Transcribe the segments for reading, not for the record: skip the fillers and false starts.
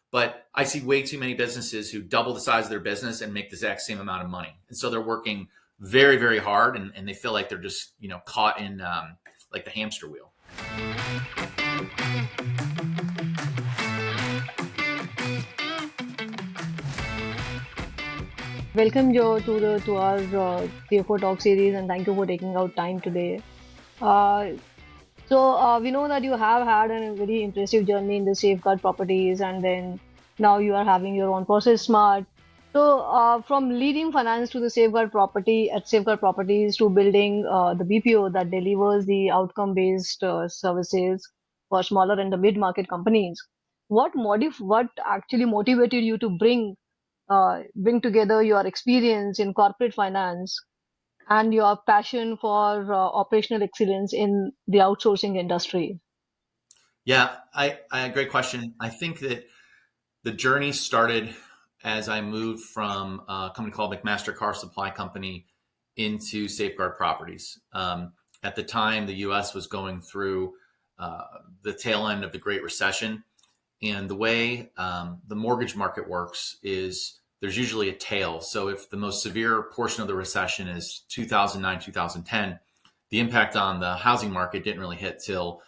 But I see way too many businesses who double the size of their business and make the exact same amount of money. And so they're working very, very hard, and they feel like they're just, caught in like the hamster wheel. Welcome, Joe, to our CFO Talk series, and thank you for taking out time today. Uh, we know that you have had a very impressive journey in the safeguard properties, and then now you are having your own process smart. From leading finance to the safeguard property at safeguard properties to building the BPO that delivers the outcome-based services for smaller and the mid-market companies, what actually motivated you to bring together your experience in corporate finance and your passion for operational excellence in the outsourcing industry? Yeah, great question. I think that the journey started as I moved from a company called McMaster Car Supply Company into Safeguard Properties. At the time, the U.S. was going through the tail end of the Great Recession. And the way the mortgage market works is there's usually a tail. So if the most severe portion of the recession is 2009, 2010, the impact on the housing market didn't really hit till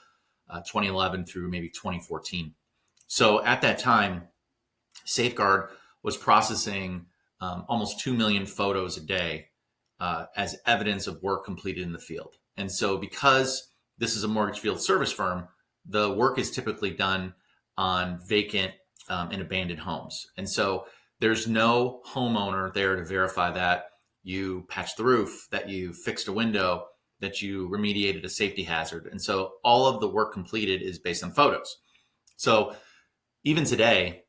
2011 through maybe 2014. So at that time, Safeguard was processing almost 2 million photos a day as evidence of work completed in the field. And so because this is a mortgage field service firm, the work is typically done on vacant and abandoned homes. And so there's no homeowner there to verify that you patched the roof, that you fixed a window, that you remediated a safety hazard. And so all of the work completed is based on photos. So even today,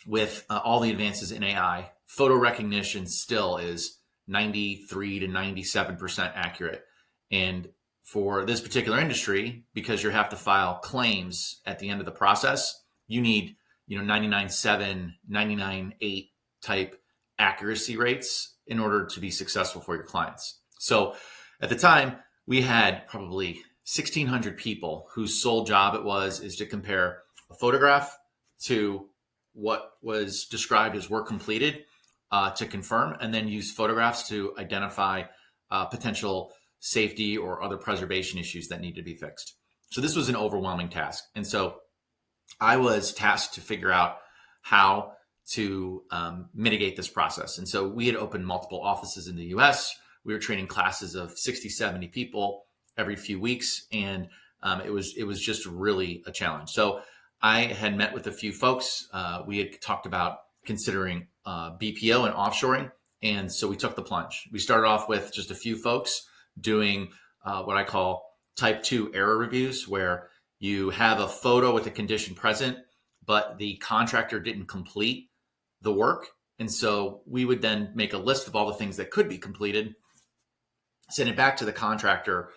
with all the advances in AI, photo recognition still is 93 to 97% accurate. And for this particular industry, because you have to file claims at the end of the process, you need 99.7, 99.8 type accuracy rates in order to be successful for your clients. So at the time, we had probably 1,600 people whose sole job is to compare a photograph to what was described as work completed to confirm, and then use photographs to identify potential safety or other preservation issues that need to be fixed. So this was an overwhelming task. And so I was tasked to figure out how to mitigate this process. And so we had opened multiple offices in the US. We were training classes of 60, 70 people every few weeks. And it was just really a challenge. So I had met with a few folks. We had talked about considering BPO and offshoring. And so we took the plunge. We started off with just a few folks doing what I call type 2 error reviews, where you have a photo with a condition present, but the contractor didn't complete the work. And so we would then make a list of all the things that could be completed, send it back to the contractor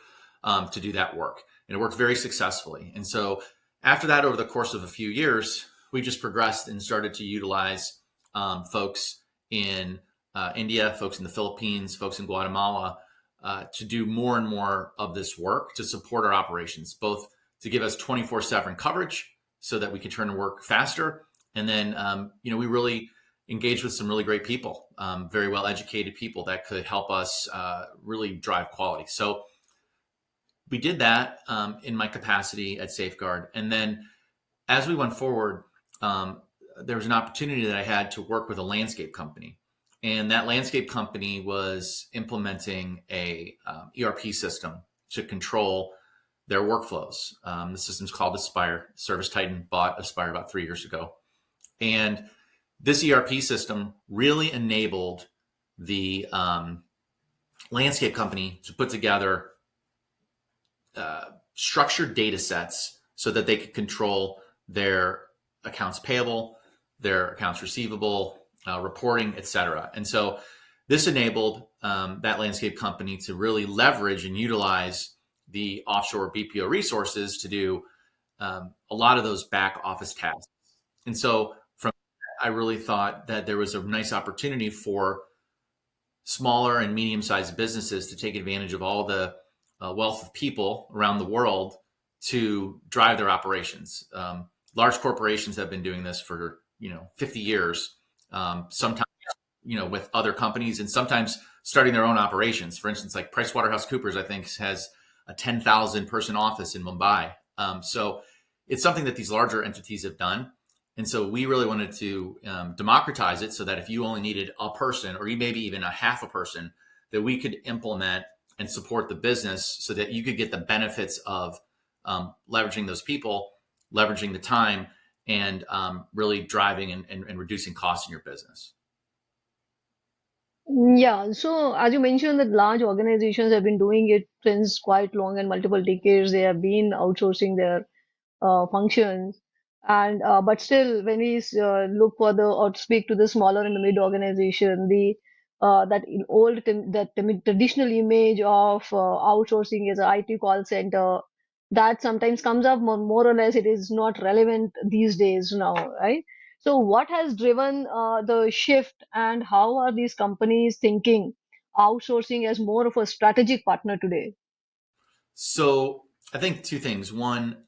to do that work. And it worked very successfully. And so after that, over the course of a few years, we just progressed and started to utilize folks in India, folks in the Philippines, folks in Guatemala to do more and more of this work to support our operations, both to give us 24/7 coverage so that we could turn to work faster. And then, we really engaged with some really great people, very well-educated people that could help us really drive quality. So we did that in my capacity at Safeguard. And then as we went forward, there was an opportunity that I had to work with a landscape company. And that landscape company was implementing a ERP system to control their workflows. The system's called Aspire. Service Titan bought Aspire about 3 years ago. And this ERP system really enabled the landscape company to put together structured data sets so that they could control their accounts payable, their accounts receivable, reporting, et cetera. And so this enabled that landscape company to really leverage and utilize the offshore BPO resources to do a lot of those back office tasks. And so from that, I really thought that there was a nice opportunity for smaller and medium-sized businesses to take advantage of all the wealth of people around the world to drive their operations. Large corporations have been doing this for 50 years. Sometimes with other companies, and sometimes starting their own operations. For instance, like PricewaterhouseCoopers, I think has a 10,000 person office in Mumbai. So it's something that these larger entities have done. And so we really wanted to democratize it so that if you only needed a person or maybe even a half a person, that we could implement and support the business so that you could get the benefits of leveraging those people, leveraging the time, and really driving and reducing costs in your business. Yeah, so as you mentioned that large organizations have been doing it since quite long and multiple decades. They have been outsourcing their functions, and but still when we look for the or speak to the smaller and the mid organization, the that in old that traditional image of outsourcing as a IT call center, that sometimes comes up more or less it is not relevant these days now, right? So what has driven the shift, and how are these companies thinking outsourcing as more of a strategic partner today? So I think two things. One,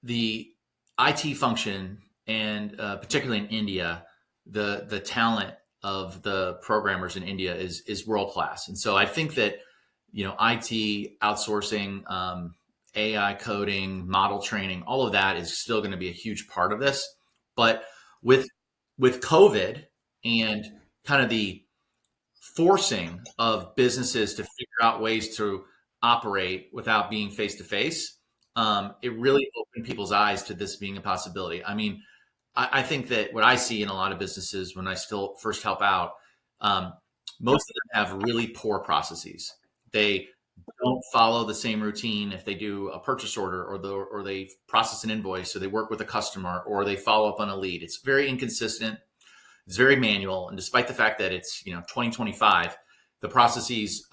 the IT function, and particularly in India, the talent of the programmers in India is world class. And so I think that IT outsourcing, AI coding, model training, all of that is still going to be a huge part of this. But with with COVID and kind of the forcing of businesses to figure out ways to operate without being face to face, it really opened people's eyes to this being a possibility. I mean, I think that what I see in a lot of businesses when I still first help out, um, most of them have really poor processes. They don't follow the same routine if they do a purchase order or they process an invoice, or they work with a customer, or they follow up on a lead. It's very inconsistent. It's very manual, and despite the fact that it's 2025, the processes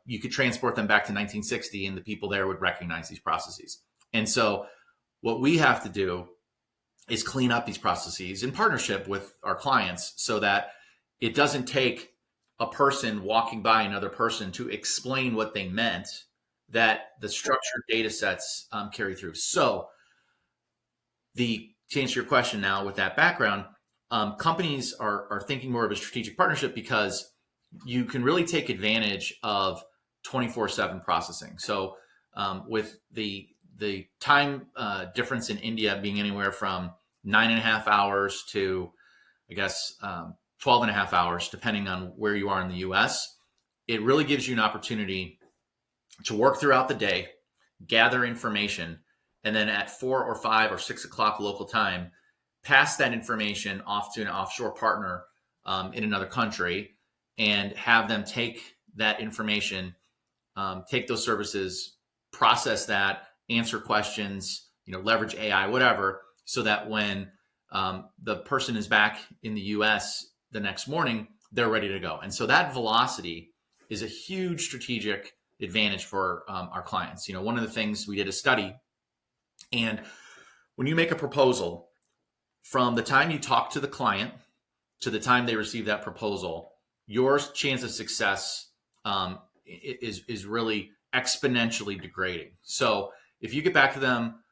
you could transport them back to 1960, and the people there would recognize these processes. And so, what we have to do is clean up these processes in partnership with our clients, so that it doesn't take a person walking by another person to explain what they meant. That the structured data sets carry through. So, to answer your question now with that background, companies are thinking more of a strategic partnership because you can really take advantage of 24/7 processing. So with the time difference in India being anywhere from 9.5 hours to, I guess, 12.5 hours, depending on where you are in the US, it really gives you an opportunity to work throughout the day, gather information, and then at 4 or 5 or 6 o'clock local time, pass that information off to an offshore partner in another country, and have them take that information, take those services, process that, answer questions, leverage AI, whatever, so that when the person is back in the US the next morning, they're ready to go. And so that velocity is a huge strategic advantage for our clients. One of the things, we did a study, and when you make a proposal, from the time you talk to the client to the time they receive that proposal, your chance of success is really exponentially degrading. So if you get back to them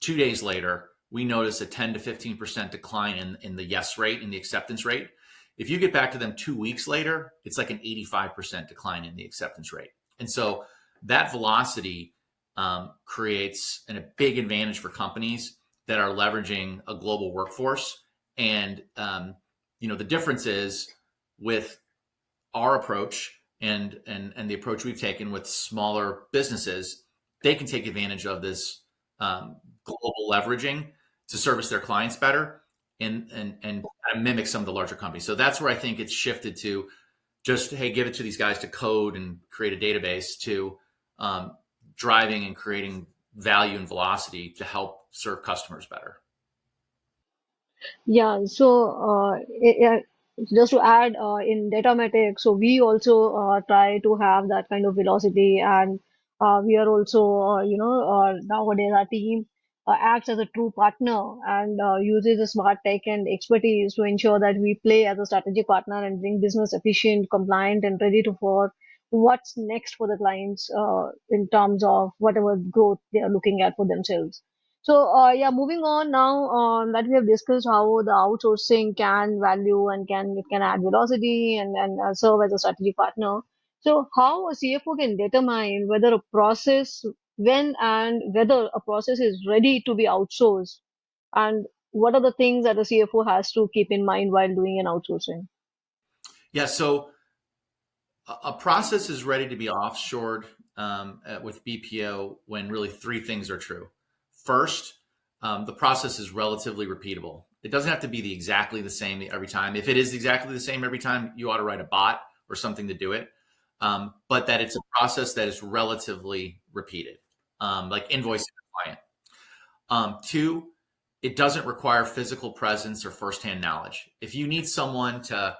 2 days later, we notice a 10 to 15% decline in the yes rate, in the acceptance rate. If you get back to them 2 weeks later, it's like an 85% decline in the acceptance rate. And so that velocity creates a big advantage for companies that are leveraging a global workforce. And the difference is, with our approach and the approach we've taken with smaller businesses, they can take advantage of this global leveraging to service their clients better, and mimic some of the larger companies. So that's where I think it's shifted to just, hey, give it to these guys to code and create a database, to driving and creating value and velocity to help serve customers better. Yeah, so just to add, in Datamatics, so we also try to have that kind of velocity, and we are also, nowadays our team acts as a true partner, and uses the smart tech and expertise to ensure that we play as a strategic partner and bring business efficient, compliant, and ready to for what's next for the clients in terms of whatever growth they are looking at for themselves. So, yeah, moving on now, that we have discussed how the outsourcing can value and can add velocity and serve as a strategy partner. So, how a CFO can determine whether a process, when and whether a process is ready to be outsourced, and what are the things that a CFO has to keep in mind while doing an outsourcing? Yeah, so a process is ready to be offshored with BPO when really three things are true. First, the process is relatively repeatable. It doesn't have to be exactly the same every time. If it is exactly the same every time, you ought to write a bot or something to do it. But that it's a process that is relatively repeated, like invoicing a client. Two, it doesn't require physical presence or firsthand knowledge. If you need someone to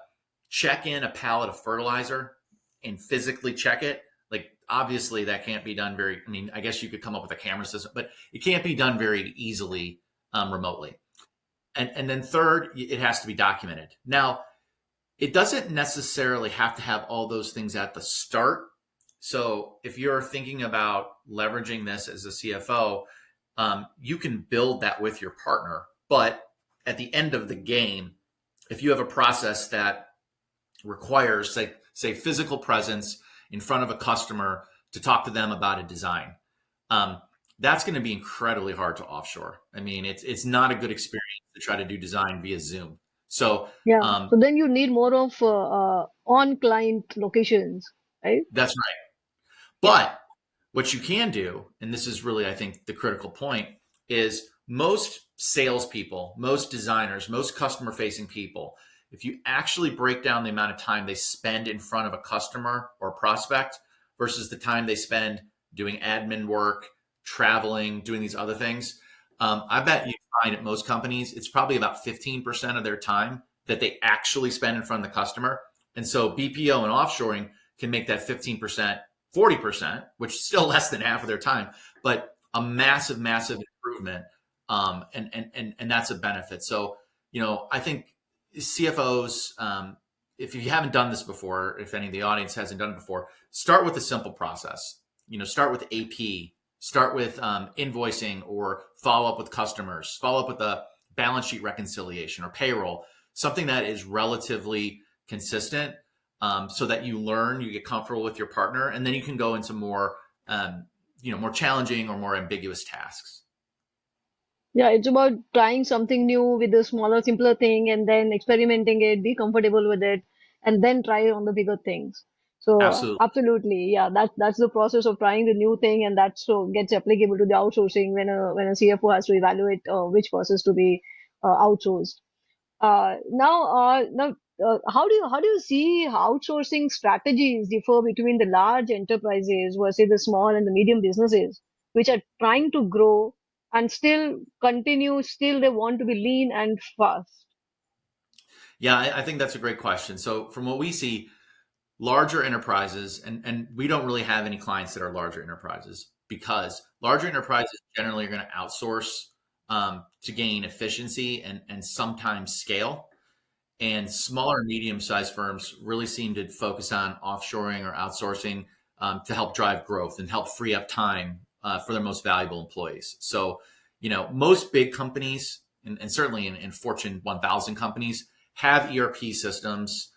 check in a pallet of fertilizer and physically check it, like obviously that can't be done very, I mean, I guess you could come up with a camera system, but it can't be done very easily remotely. And then third, it has to be documented. Now, it doesn't necessarily have to have all those things at the start. So if you're thinking about leveraging this as a CFO, you can build that with your partner. But at the end of the game, if you have a process that requires, say physical presence in front of a customer to talk to them about a design, that's going to be incredibly hard to offshore. I mean, it's not a good experience to try to do design via Zoom. So Yeah. um, So then you need more of on-client locations, right? that's right. Yeah. But what you can do, and this is really, I think, the critical point, is most salespeople, most designers, most customer facing people, if you actually break down the amount of time they spend in front of a customer or prospect versus the time they spend doing admin work, traveling, doing these other things, I bet you find at most companies, it's probably about 15% of their time that they actually spend in front of the customer. And so BPO and offshoring can make that 15% 40%, which is still less than half of their time, but a massive, massive improvement. And that's a benefit. So, I think CFOs, if you haven't done this before, if any of the audience hasn't done it before, start with a simple process. Start with AP, start with invoicing or follow up with customers, follow up with a balance sheet reconciliation or payroll, something that is relatively consistent, so that you learn, you get comfortable with your partner, and then you can go into more, more challenging or more ambiguous tasks. Yeah, it's about trying something new with a smaller, simpler thing and then experimenting it, be comfortable with it, and then try it on the bigger things. So Absolutely. absolutely, yeah, that's the process of trying the new thing, and that so gets applicable to the outsourcing when a CFO has to evaluate which process to be outsourced. Now, how do you see outsourcing strategies differ between the large enterprises versus the small and the medium businesses, which are trying to grow and still they want to be lean and fast? Yeah, I think that's a great question. So from what we see, larger enterprises, and we don't really have any clients that are larger enterprises because larger enterprises generally are going to outsource to gain efficiency and sometimes scale. And smaller, medium-sized firms really seem to focus on offshoring or outsourcing to help drive growth and help free up time for their most valuable employees. So, most big companies, and certainly in Fortune 1000 companies, have ERP systems.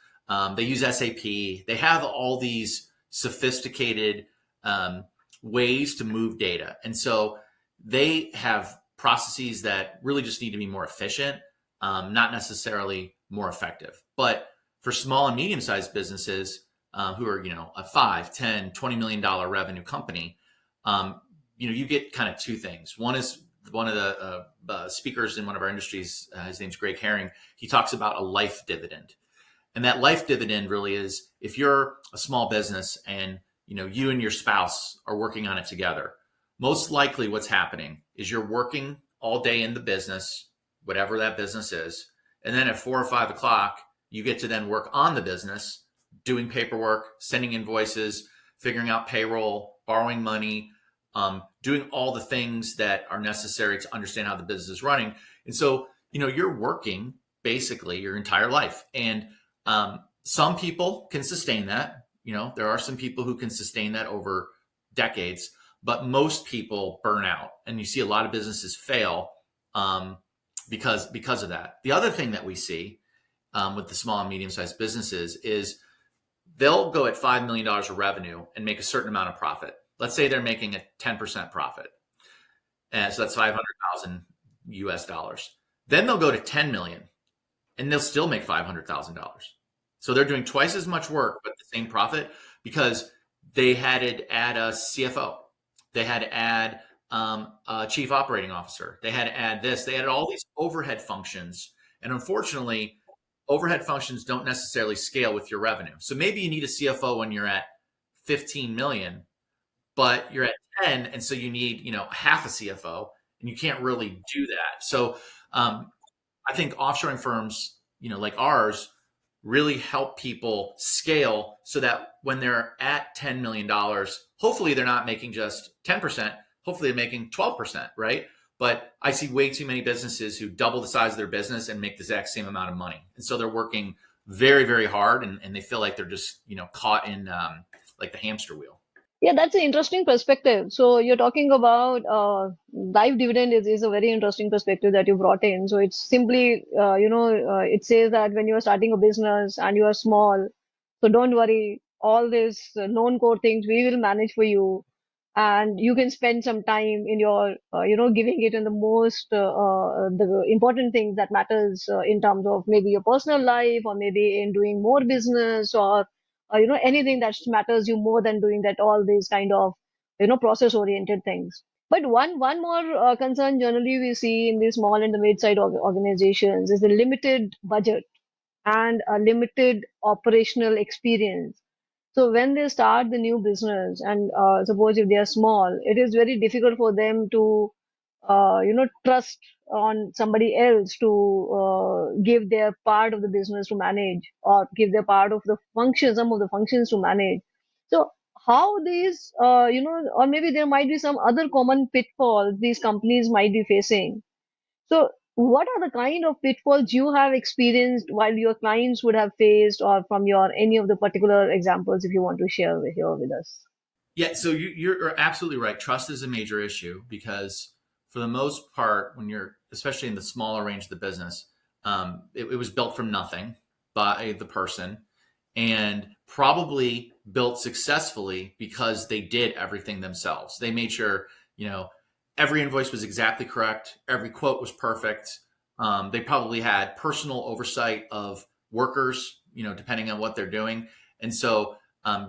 They use SAP. They have all these sophisticated ways to move data. And so they have processes that really just need to be more efficient, not necessarily more effective. But for small and medium sized businesses who are, a 5, 10, $20 million revenue company, you get kind of two things. One is one of the speakers in one of our industries, his name's Greg Herring. He talks about a life dividend. And that life dividend really is if you're a small business and you and your spouse are working on it together, most likely what's happening is you're working all day in the business, whatever that business is. And then at 4 or 5 o'clock, you get to then work on the business, doing paperwork, sending invoices, figuring out payroll, borrowing money, doing all the things that are necessary to understand how the business is running. And so, you're working basically your entire life. And some people can sustain that. There are some people who can sustain that over decades. but most people burn out, and you see a lot of businesses fail because of that. The other thing that we see with the small and medium-sized businesses is they'll go at $5 million of revenue and make a certain amount of profit. Let's say they're making a 10% profit. And so that's 500,000 US dollars. Then they'll go to 10 million and they'll still make $500,000. So they're doing twice as much work, but the same profit because they had to add a CFO. They had to add a chief operating officer. They had to add this. They added all these overhead functions. And unfortunately, overhead functions don't necessarily scale with your revenue. So maybe you need a CFO when you're at 15 million, but you're at 10. And so you need, half a CFO, and you can't really do that. So I think offshoring firms, like ours, really help people scale so that when they're at $10 million, hopefully they're not making just 10%, hopefully they're making 12%, right? But I see way too many businesses who double the size of their business and make the exact same amount of money. And so they're working very, very hard, and they feel like they're just, caught in like the hamster wheel. Yeah, that's an interesting perspective. So you're talking about live dividend is a very interesting perspective that you brought in. So it's simply, it says that when you are starting a business and you are small, so don't worry, all these known core things we will manage for you. And you can spend some time in your, giving it in the important things that matters in terms of maybe your personal life or maybe in doing more business or anything that matters you more than doing that all these kind of process oriented things. But one more concern generally we see in these small and the mid-sized organizations is the limited budget and a limited operational experience. So when they start the new business, and suppose if they are small, it is very difficult for them to, trust on somebody else to give their part of the business to manage or give their part of the function, some of the functions to manage. So how these, or maybe there might be some other common pitfalls these companies might be facing. So, what are the kind of pitfalls you have experienced while your clients would have faced, or from your any of the particular examples, if you want to share here with us? Yeah, so you're absolutely right. Trust is a major issue because for the most part, when you're, especially in the smaller range of the business, it was built from nothing by the person and probably built successfully because they did everything themselves. They made sure, every invoice was exactly correct. Every quote was perfect. They probably had personal oversight of workers, depending on what they're doing. And so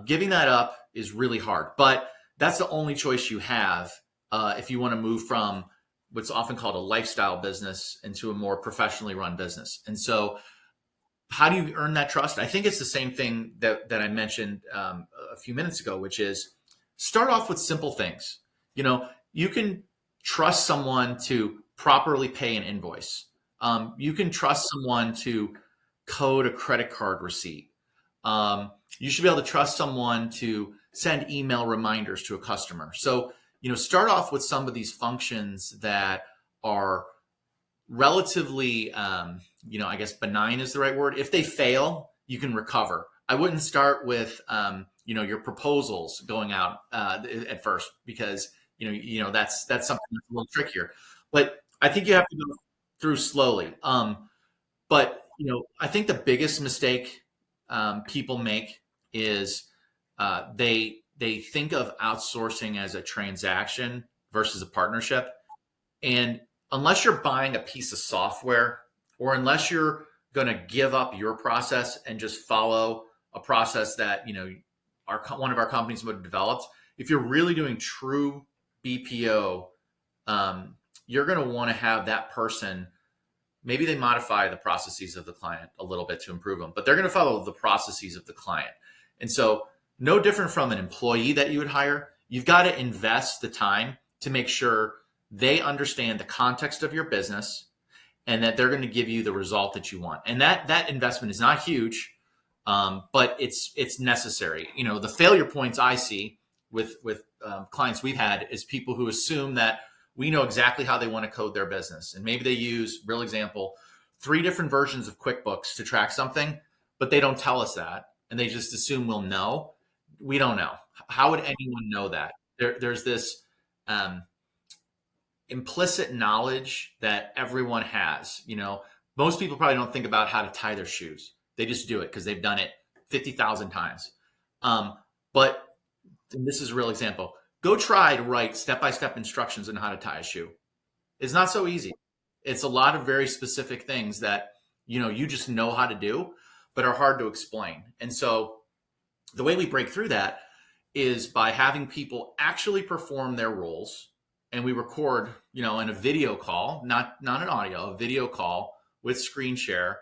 giving that up is really hard, but that's the only choice you have if you want to move from what's often called a lifestyle business into a more professionally run business. And so how do you earn that trust? I think it's the same thing that I mentioned a few minutes ago, which is start off with simple things. You can trust someone to properly pay an invoice. You can trust someone to code a credit card receipt. You should be able to trust someone to send email reminders to a customer. So, start off with some of these functions that are relatively, I guess benign is the right word. If they fail, you can recover. I wouldn't start with, your proposals going out at first because, that's something that's a little trickier. But I think you have to go through slowly. But, I think the biggest mistake people make is they think of outsourcing as a transaction versus a partnership. And unless you're buying a piece of software or unless you're going to give up your process and just follow a process that, one of our companies would have developed, if you're really doing true BPO, you're going to want to have that person. Maybe they modify the processes of the client a little bit to improve them, but they're going to follow the processes of the client. And so no different from an employee that you would hire, you've got to invest the time to make sure they understand the context of your business and that they're going to give you the result that you want. And that investment is not huge, but it's necessary. The failure points I see with clients we've had is people who assume that we know exactly how they want to code their business. And maybe they use, real example, 3 different versions of QuickBooks to track something, but they don't tell us that. And they just assume we'll know. We don't know. How would anyone know that? there's this um, implicit knowledge that everyone has. Most people probably don't think about how to tie their shoes. They just do it because they've done it 50,000 times. But and this is a real example. Go try to write step-by-step instructions on how to tie a shoe. It's not so easy. It's a lot of very specific things that you just know how to do, but are hard to explain. And so the way we break through that is by having people actually perform their roles, and we record in a video call, not an audio, a video call with screen share,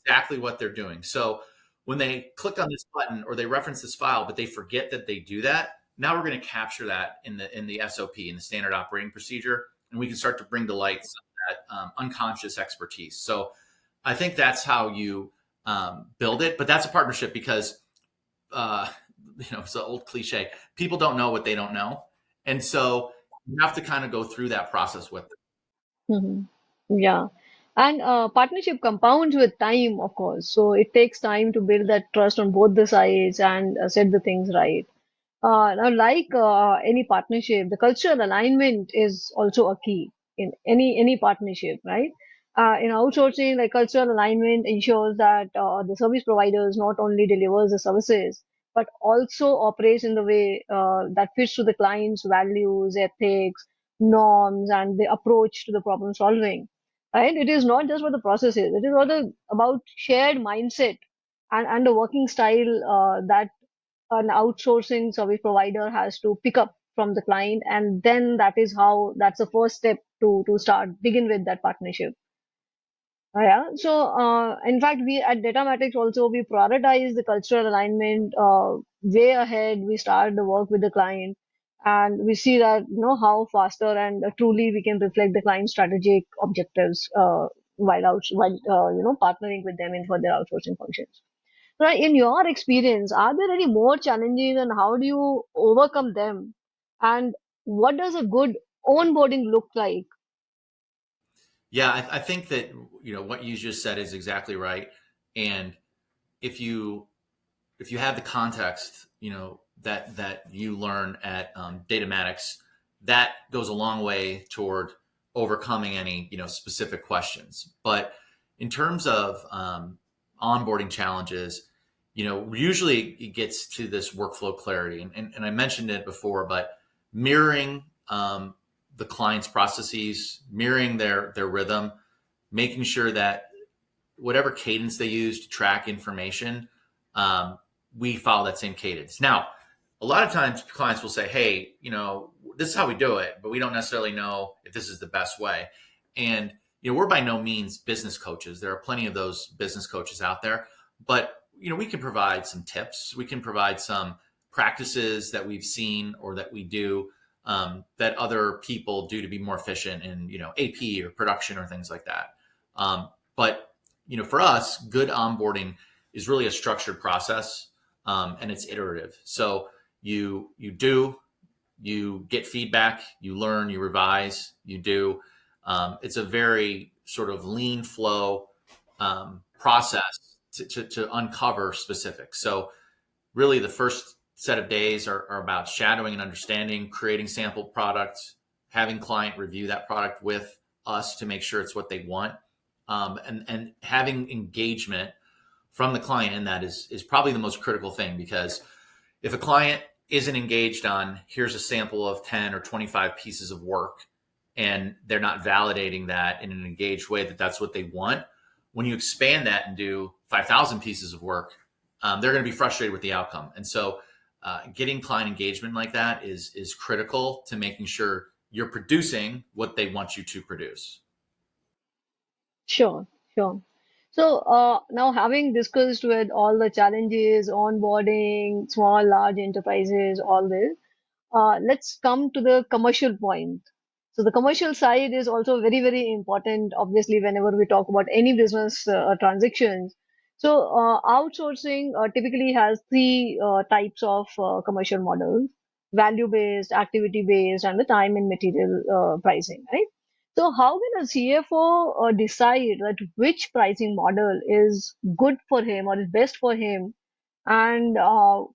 exactly what they're doing. So when they click on this button or they reference this file but they forget that they do that, now we're going to capture that in the SOP, in the standard operating procedure, and we can start to bring to light some of that unconscious expertise. So I think that's how you build it, but that's a partnership because uh, it's an old cliche. People don't know what they don't know. And so you have to kind of go through that process with them. Mhm. Yeah. And partnership compounds with time, of course. So it takes time to build that trust on both the sides and set the things right. Now, like any partnership, the cultural alignment is also a key in any partnership, right? In outsourcing, like cultural alignment ensures that the service providers not only delivers the services but also operates in the way that fits to the client's values, ethics, norms, and the approach to the problem solving. Right? It is not just what the process is; it is about shared mindset and a working style that an outsourcing service provider has to pick up from the client, and then that's the first step to start begin with that partnership. Yeah. So in fact, we at Datamatics also we prioritize the cultural alignment way ahead. We start the work with the client, and we see that how faster and truly we can reflect the client's strategic objectives while partnering with them in for their outsourcing functions. Right, in your experience, are there any more challenges and how do you overcome them? And what does a good onboarding look like? Yeah, I think that what you just said is exactly right. And if you have the context, that you learn at Datamatics, that goes a long way toward overcoming any specific questions. But in terms of onboarding challenges, usually it gets to this workflow clarity, and I mentioned it before, but mirroring the client's processes, mirroring their rhythm, making sure that whatever cadence they use to track information, we follow that same cadence. Now, a lot of times clients will say, hey, this is how we do it, but we don't necessarily know if this is the best way. And, we're by no means business coaches. There are plenty of those business coaches out there, but, we can provide some tips. We can provide some practices that we've seen or that we do that other people do to be more efficient in, AP or production or things like that. But for us, good onboarding is really a structured process, and it's iterative. So you get feedback, you learn, you revise, you do. It's a very sort of lean flow process to uncover specifics. So really, the first set of days are about shadowing and understanding, creating sample products, having client review that product with us to make sure it's what they want, and having engagement from the client in that is probably the most critical thing, because if a client isn't engaged on here's a sample of 10 or 25 pieces of work and they're not validating that in an engaged way that that's what they want, when you expand that and do 5,000 pieces of work, they're going to be frustrated with the outcome. And so getting client engagement like that is critical to making sure you're producing what they want you to produce. Sure, sure. So now having discussed with all the challenges, onboarding, small, large enterprises, all this, let's come to the commercial point. So the commercial side is also very, very important, obviously, whenever we talk about any business transactions. So outsourcing typically has three types of commercial models: value-based, activity-based, and the time and material pricing, right? So how can a CFO decide that which pricing model is good for him or is best for him, and how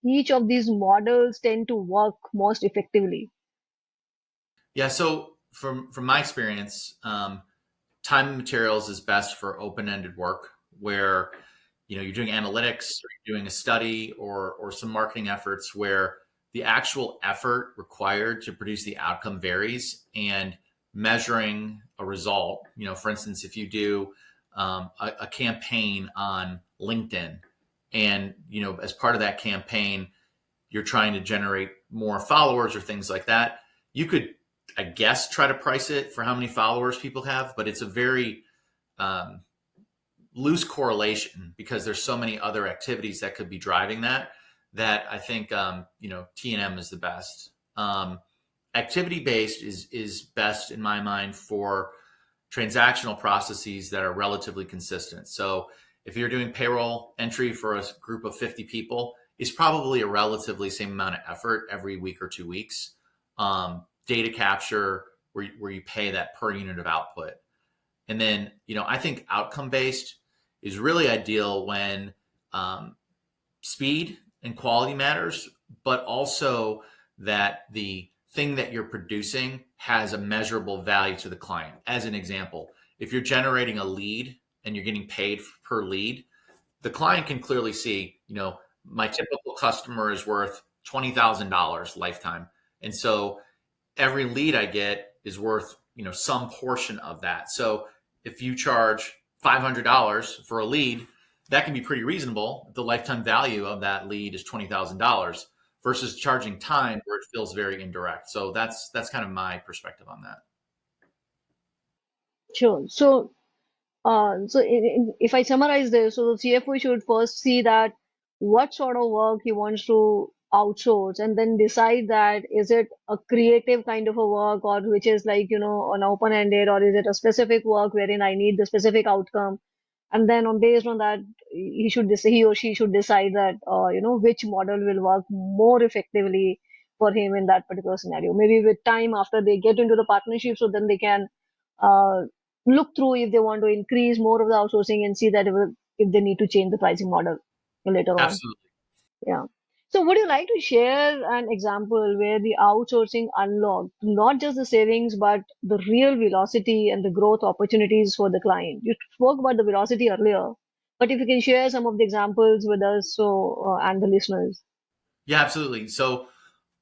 each of these models tend to work most effectively? Yeah. So from my experience, time and materials is best for open-ended work where you're doing analytics or you're doing a study or some marketing efforts where the actual effort required to produce the outcome varies, and measuring a result, for instance, if you do a campaign on LinkedIn, and as part of that campaign you're trying to generate more followers or things like that, you could, I guess, try to price it for how many followers people have, but it's a very um, loose correlation because there's so many other activities that could be driving that I think T&M is the best. Activity based is best in my mind for transactional processes that are relatively consistent. So if you're doing payroll entry for a group of 50 people, it's probably a relatively same amount of effort every week or 2 weeks. Data capture where you pay that per unit of output. And then, I think outcome based is really ideal when speed and quality matters, but also that the thing that you're producing has a measurable value to the client. As an example, if you're generating a lead and you're getting paid per lead, the client can clearly see, my typical customer is worth $20,000 lifetime. And so every lead I get is worth, some portion of that. So if you charge $500 for a lead, that can be pretty reasonable. The lifetime value of that lead is $20,000 versus charging time where it feels very indirect. So that's kind of my perspective on that. Sure. So if I summarize this, so the CFO should first see that what sort of work he wants to outsource, and then decide that is it a creative kind of a work, or which is like, an open-ended, or is it a specific work wherein I need the specific outcome. And then based on that, he or she should decide that, which model will work more effectively for him in that particular scenario. Maybe with time after they get into the partnership, so then they can uh, look through if they want to increase more of the outsourcing and see that if they need to change the pricing model later on. Absolutely. Yeah. So would you like to share an example where the outsourcing unlocked not just the savings, but the real velocity and the growth opportunities for the client? You spoke about the velocity earlier, but if you can share some of the examples with us, and the listeners. Yeah, absolutely. So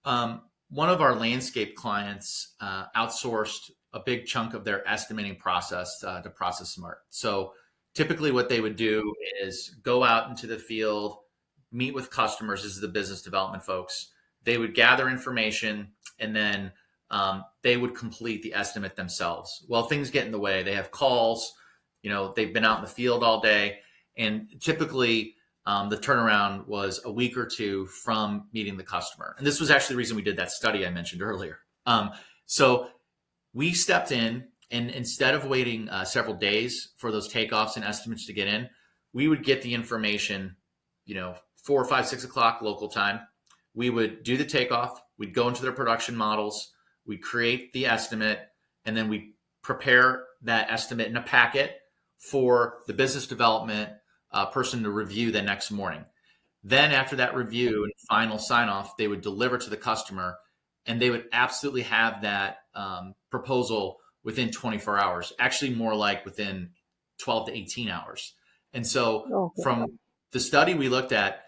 one of our landscape clients outsourced a big chunk of their estimating process to Process Smart. So typically what they would do is go out into the field, meet with customers. This is the business development folks. They would gather information, and then they would complete the estimate themselves. Well, things get in the way. They have calls, they've been out in the field all day. And typically the turnaround was a week or two from meeting the customer. And this was actually the reason we did that study I mentioned earlier. So we stepped in, and instead of waiting several days for those takeoffs and estimates to get in, we would get the information, 4 or 5, 6 o'clock local time. We would do the takeoff. We'd go into their production models. We'd create the estimate, and then we prepare that estimate in a packet for the business development person to review the next morning. Then after that review and final sign off, they would deliver to the customer, and they would absolutely have that proposal within 24 hours, actually more like within 12 to 18 hours. And so Okay. from the study we looked at,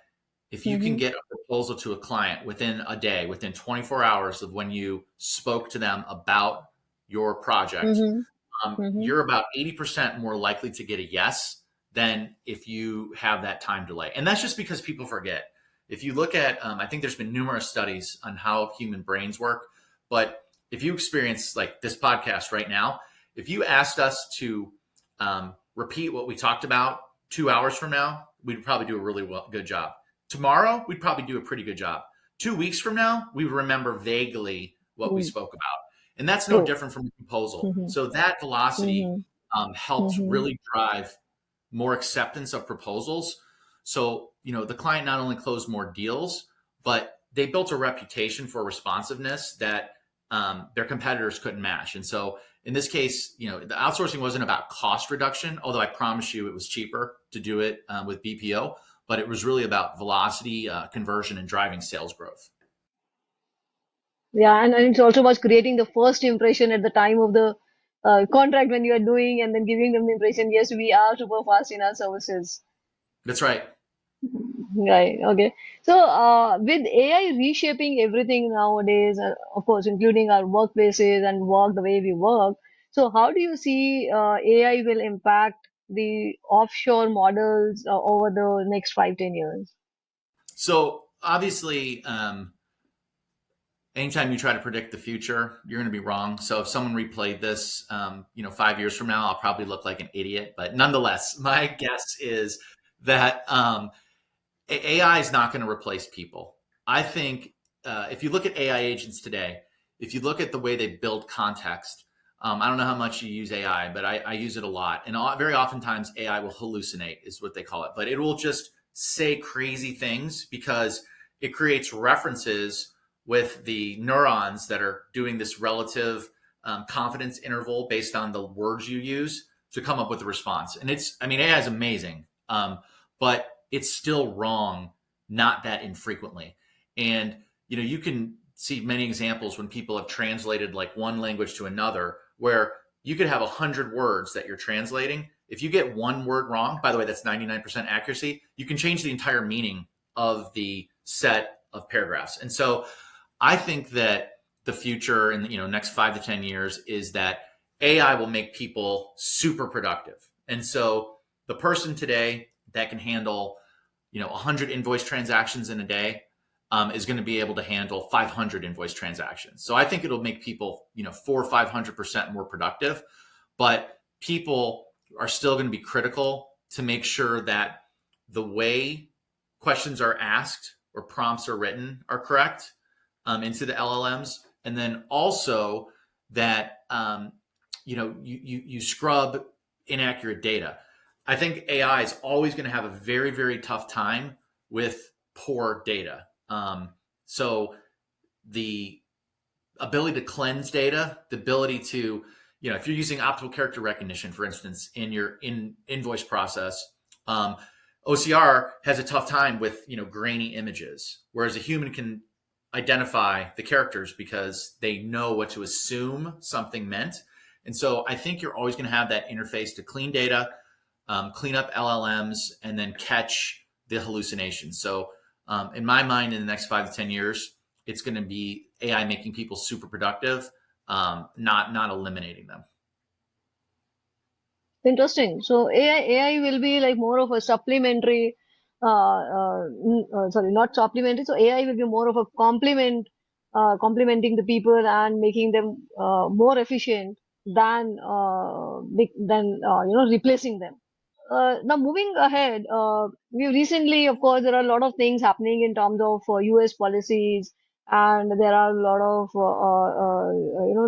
if you can Mm-hmm. get a proposal to a client within a day, within 24 hours of when you spoke to them about your project, Mm-hmm. Mm-hmm. you're about 80% more likely to get a yes than if you have that time delay. And that's just because people forget. If you look at, I think there's been numerous studies on how human brains work, but if you experience like this podcast right now, if you asked us to repeat what we talked about 2 hours from now, we'd probably do a really good job. Tomorrow, we'd probably do a pretty good job. 2 weeks from now, we would remember vaguely what we Mm-hmm. spoke about. And that's no True. different from a proposal. Mm-hmm. So that velocity Mm-hmm. helps Mm-hmm. really drive more acceptance of proposals. So, the client not only closed more deals, but they built a reputation for responsiveness that their competitors couldn't match. And so in this case, the outsourcing wasn't about cost reduction, although I promise you it was cheaper to do it with BPO, but it was really about velocity, conversion, and driving sales growth. Yeah, and it's also about creating the first impression at the time of the contract when you are doing, and then giving them the impression, yes, we are super fast in our services. That's right. Right. Okay. So, with AI reshaping everything nowadays, of course, including our workplaces and work, the way we work. So, how do you see AI will impact the offshore models over the next 5, 10 years? So obviously, anytime you try to predict the future, you're going to be wrong. So if someone replayed this, 5 years from now, I'll probably look like an idiot. But nonetheless, my guess is that AI is not going to replace people. I think if you look at AI agents today, if you look at the way they build context, I don't know how much you use AI, but I use it a lot. And very oftentimes AI will hallucinate, is what they call it. But it will just say crazy things because it creates references with the neurons that are doing this relative confidence interval based on the words you use to come up with a response. And AI is amazing, but it's still wrong not that infrequently. And you can see many examples when people have translated like one language to another, where you could have 100 words that you're translating. If you get one word wrong, by the way, that's 99% accuracy, you can change the entire meaning of the set of paragraphs. And so I think that the future in the next 5 to 10 years is that AI will make people super productive. And so the person today that can handle 100 invoice transactions in a day is going to be able to handle 500 invoice transactions. So I think it'll make people 400 or 500% more productive, but people are still going to be critical to make sure that the way questions are asked or prompts are written are correct into the LLMs, and then also that you scrub inaccurate data. I think AI is always going to have a very, very tough time with poor data. So the ability to cleanse data, the ability to, if you're using optical character recognition, for instance, in your invoice process, OCR has a tough time with, grainy images, whereas a human can identify the characters because they know what to assume something meant. And so I think you're always going to have that interface to clean data, clean up LLMs, and then catch the hallucinations. So in my mind, in the next 5 to 10 years, it's going to be AI making people super productive, not eliminating them. Interesting. So AI will be like more of a supplementary, sorry, not supplementary. So AI will be more of a complementing the people and making them more efficient than replacing them. Now, moving ahead, we recently, of course, there are a lot of things happening in terms of US policies, and there are a lot of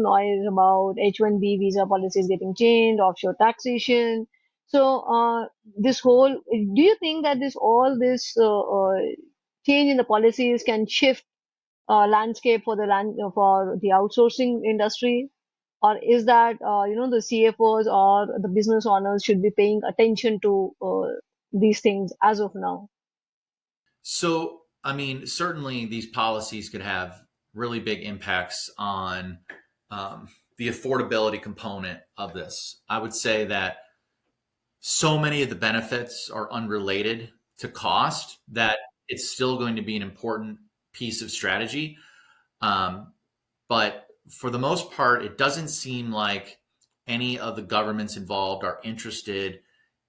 noise about H-1B visa policies getting changed, offshore taxation. So, this whole, do you think that all this change in the policies can shift landscape for for the outsourcing industry? Or is that the CFOs or the business owners should be paying attention to these things as of now? So, certainly these policies could have really big impacts on the affordability component of this. I would say that so many of the benefits are unrelated to cost that it's still going to be an important piece of strategy. But for the most part, it doesn't seem like any of the governments involved are interested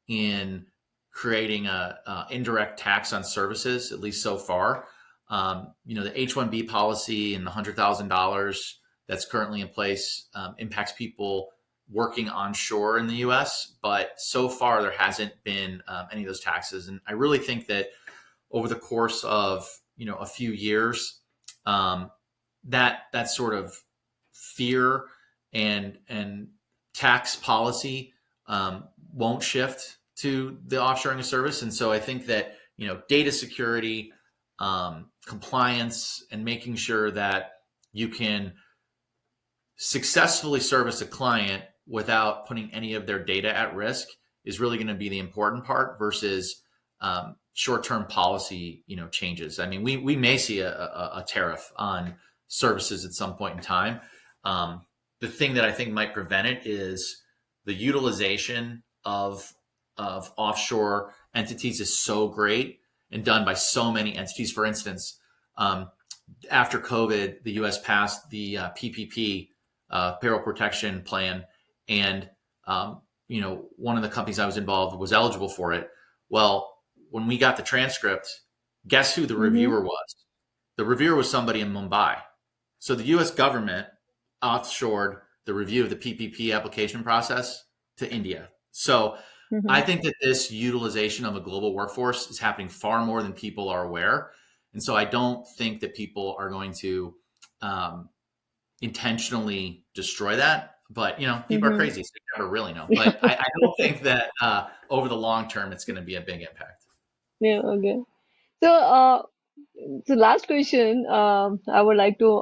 in creating a indirect tax on services, at least so far. The H-1B policy and the $100,000 that's currently in place impacts people working onshore in the U.S., but so far there hasn't been any of those taxes. And I really think that over the course of a few years, that sort of fear and tax policy won't shift to the offshoring of service. And so I think that data security, compliance, and making sure that you can successfully service a client without putting any of their data at risk is really going to be the important part versus short-term policy, changes. I mean, we may see a tariff on services at some point in time. The thing that I think might prevent it is the utilization of offshore entities is so great and done by so many entities. For instance, after COVID, the U.S. passed the PPP, payroll protection plan, and one of the companies I was involved was eligible for it. Well, when we got the transcript, guess who the reviewer was? The reviewer was somebody in Mumbai. So the U.S. government offshored the review of the PPP application process to India. So I think that this utilization of a global workforce is happening far more than people are aware. And so I don't think that people are going to intentionally destroy that. But, people are crazy, so you never really know. But I don't think that over the long term, it's going to be a big impact. Yeah, okay. So, last question, I would like to,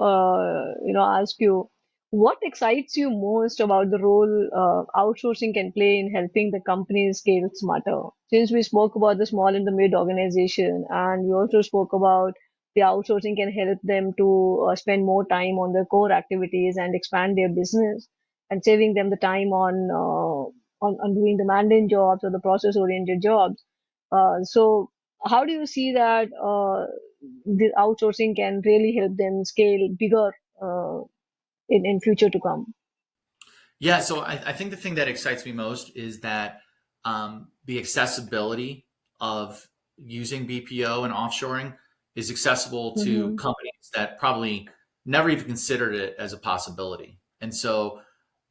ask you, what excites you most about the role outsourcing can play in helping the companies scale smarter? Since we spoke about the small and the mid organization, and we also spoke about the outsourcing can help them to spend more time on their core activities and expand their business, and saving them the time on doing the mundane jobs or the process-oriented jobs. So, how do you see that the outsourcing can really help them scale bigger in future to come? Yeah, so I think the thing that excites me most is that the accessibility of using BPO and offshoring is accessible to companies that probably never even considered it as a possibility. And so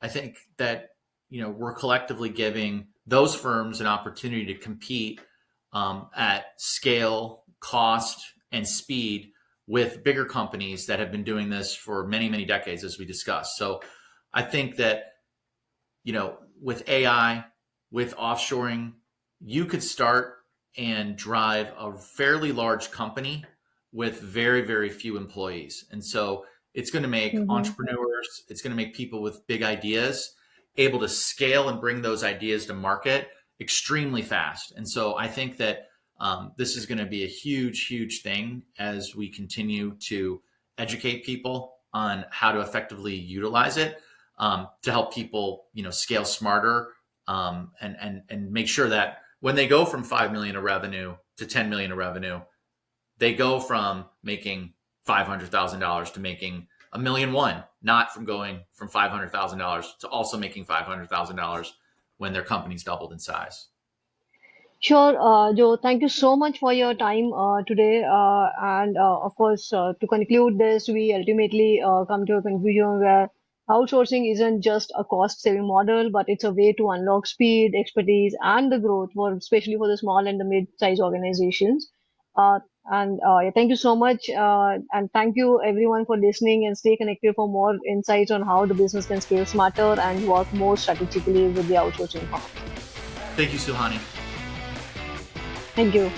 I think that we're collectively giving those firms an opportunity to compete at scale, cost, and speed with bigger companies that have been doing this for many, many decades, as we discussed. So I think that, with AI, with offshoring, you could start and drive a fairly large company with very, very few employees. And so it's going to make entrepreneurs, it's going to make people with big ideas able to scale and bring those ideas to market extremely fast. And so I think that this is going to be a huge, huge thing as we continue to educate people on how to effectively utilize it to help people, scale smarter and make sure that when they go from 5 million of revenue to 10 million of revenue, they go from making $500,000 to making $1,000,001, not from going from $500,000 to also making $500,000 when their company's doubled in size. Sure, Joe, thank you so much for your time today. And of course, to conclude this, we ultimately come to a conclusion where outsourcing isn't just a cost saving model, but it's a way to unlock speed, expertise, and the growth especially for the small and the mid-sized organizations. Yeah, thank you so much. And thank you everyone for listening, and stay connected for more insights on how the business can scale smarter and work more strategically with the outsourcing firm. Thank you, Suhani. Thank you.